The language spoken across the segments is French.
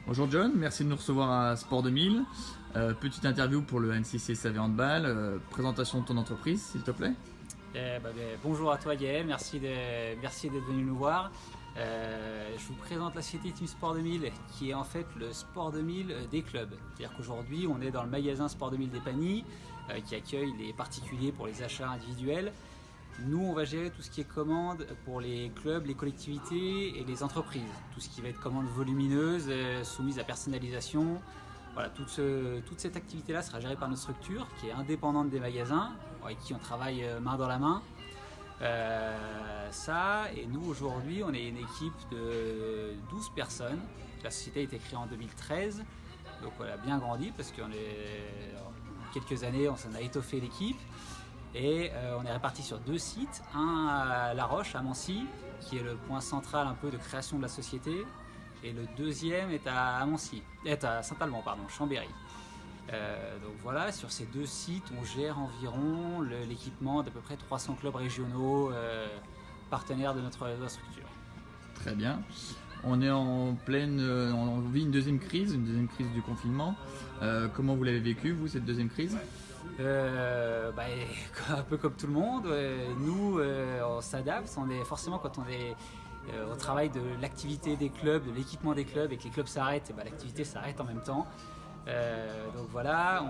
Bonjour John, merci de nous recevoir à Sport 2000. Petite interview pour le NCC SAV Handball. Présentation de ton entreprise, s'il te plaît. Bonjour à toi Gaël, merci d'être venu nous voir. Je vous présente la société Team Sport 2000 qui est en fait le Sport 2000 des clubs. C'est-à-dire qu'aujourd'hui on est dans le magasin Sport 2000 des Pagny qui accueille les particuliers pour les achats individuels. Nous on va gérer tout ce qui est commande pour les clubs, les collectivités et les entreprises. Tout ce qui va être commande volumineuse, soumise à personnalisation. Voilà, toute cette activité-là sera gérée par notre structure qui est indépendante des magasins, avec qui on travaille main dans la main. Et nous aujourd'hui on est une équipe de 12 personnes. La société a été créée en 2013, donc on a bien grandi parce qu'en quelques années on s'en a étoffé l'équipe. Et on est répartis sur 2 sites, un à La Roche, à Mancy, qui est le point central un peu de création de la société, et le deuxième est à Saint-Alban, Chambéry. Donc voilà, sur ces 2 sites, on gère environ l'équipement d'à peu près 300 clubs régionaux partenaires de notre structure. Très bien. On est on vit une deuxième crise du confinement. Comment vous l'avez vécu, vous, cette deuxième crise ? Un peu comme tout le monde, nous on s'adapte, forcément quand on est au travail de l'activité des clubs, de l'équipement des clubs et que les clubs s'arrêtent, l'activité s'arrête en même temps. Donc voilà,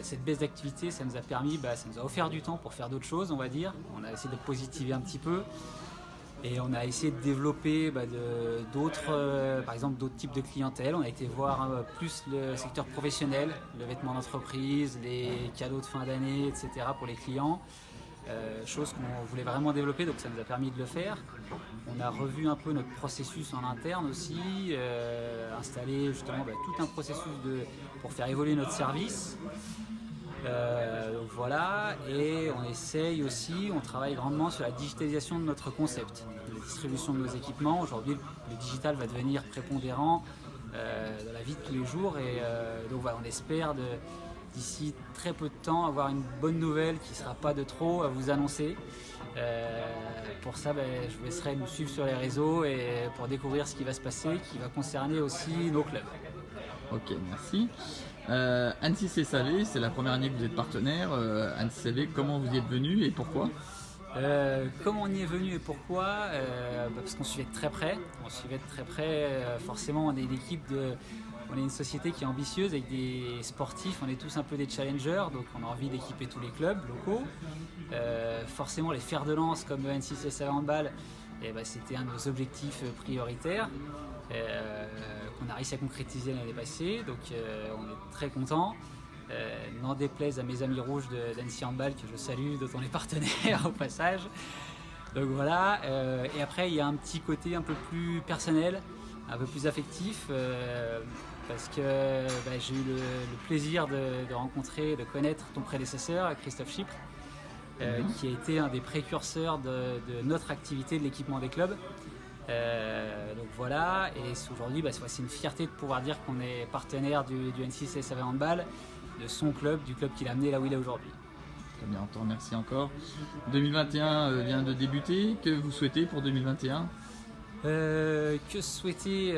cette baisse d'activité, ça nous a permis, ça nous a offert du temps pour faire d'autres choses, on va dire. On a essayé de positiver un petit peu. Et on a essayé de développer par exemple d'autres types de clientèle. On a été voir plus le secteur professionnel, le vêtement d'entreprise, les cadeaux de fin d'année, etc. pour les clients. Chose qu'on voulait vraiment développer, donc ça nous a permis de le faire. On a revu un peu notre processus en interne aussi, installé justement tout un processus pour faire évoluer notre service. Donc voilà, et on travaille grandement sur la digitalisation de notre concept, la distribution de nos équipements. Aujourd'hui, le digital va devenir prépondérant dans la vie de tous les jours, et donc voilà, on espère d'ici très peu de temps avoir une bonne nouvelle qui ne sera pas de trop à vous annoncer. Pour ça, je vous laisserai nous suivre sur les réseaux et pour découvrir ce qui va se passer, qui va concerner aussi nos clubs. Ok, merci. Annecy SAV, c'est la première année que vous êtes partenaire. Annecy SAV, comment vous y êtes venu et pourquoi ? Comment on y est venu et pourquoi ? Parce qu'on suivait de très près. Forcément, on est une société qui est ambitieuse avec des sportifs. On est tous un peu des challengers, donc on a envie d'équiper tous les clubs locaux. Forcément, les fers de lance comme Annecy SAV Handball, c'était un de nos objectifs prioritaires. Qu'on a réussi à concrétiser l'année passée, donc on est très contents. N'en déplaise à mes amis rouges d'Annecy Handball que je salue, dont on est partenaire au passage. Donc voilà, et après il y a un petit côté un peu plus personnel, un peu plus affectif, parce que j'ai eu le plaisir de rencontrer, de connaître ton prédécesseur, Christophe Chypre, qui a été un des précurseurs de notre activité de l'équipement des clubs. Donc voilà, et aujourd'hui c'est une fierté de pouvoir dire qu'on est partenaire du Annecy SAV Handball, de son club, du club qui l'a amené là où il est aujourd'hui. Très bien, on te remercie encore. 2021 vient de débuter, que vous souhaitez pour 2021 ? Que souhaiter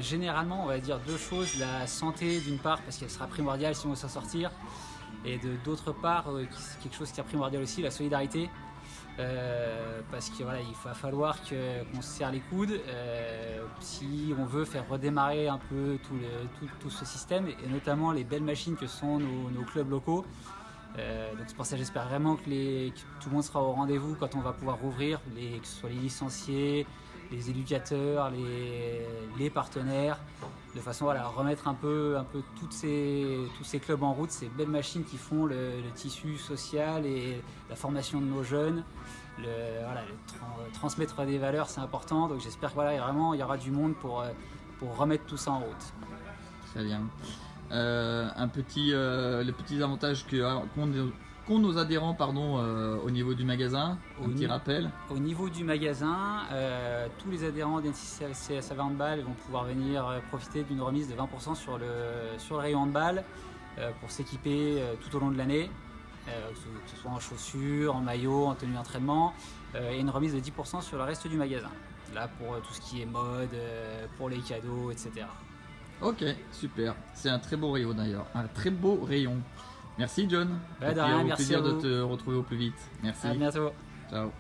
généralement, on va dire 2 choses, la santé d'une part parce qu'elle sera primordiale si on veut s'en sortir, et d'autre part quelque chose qui est primordial aussi, la solidarité. Parce qu'il va falloir qu'on se serre les coudes si on veut faire redémarrer un peu tout ce système, et notamment les belles machines que sont nos clubs locaux. Donc c'est pour ça que j'espère vraiment que tout le monde sera au rendez-vous quand on va pouvoir rouvrir, que ce soit les licenciés, les éducateurs, les partenaires, de façon à remettre un peu tous ces clubs en route, ces belles machines qui font le tissu social et la formation de nos jeunes. Transmettre des valeurs, c'est important, donc j'espère qu'il y aura du monde pour remettre tout ça en route. Très bien. Les petits avantages qu'ont nos adhérents au niveau du magasin, petit rappel. Au niveau du magasin, tous les adhérents d'Annecy SAV Handball vont pouvoir venir profiter d'une remise de 20% sur le rayon handball pour s'équiper tout au long de l'année. Que ce soit en chaussures, en maillot, en tenue d'entraînement, et une remise de 10% sur le reste du magasin. là pour tout ce qui est mode, pour les cadeaux, etc. Ok, super. C'est un très beau rayon d'ailleurs. Un très beau rayon. Merci John. De rien, au merci plaisir à de vous. te retrouver au plus vite. Merci. À bientôt. Ciao.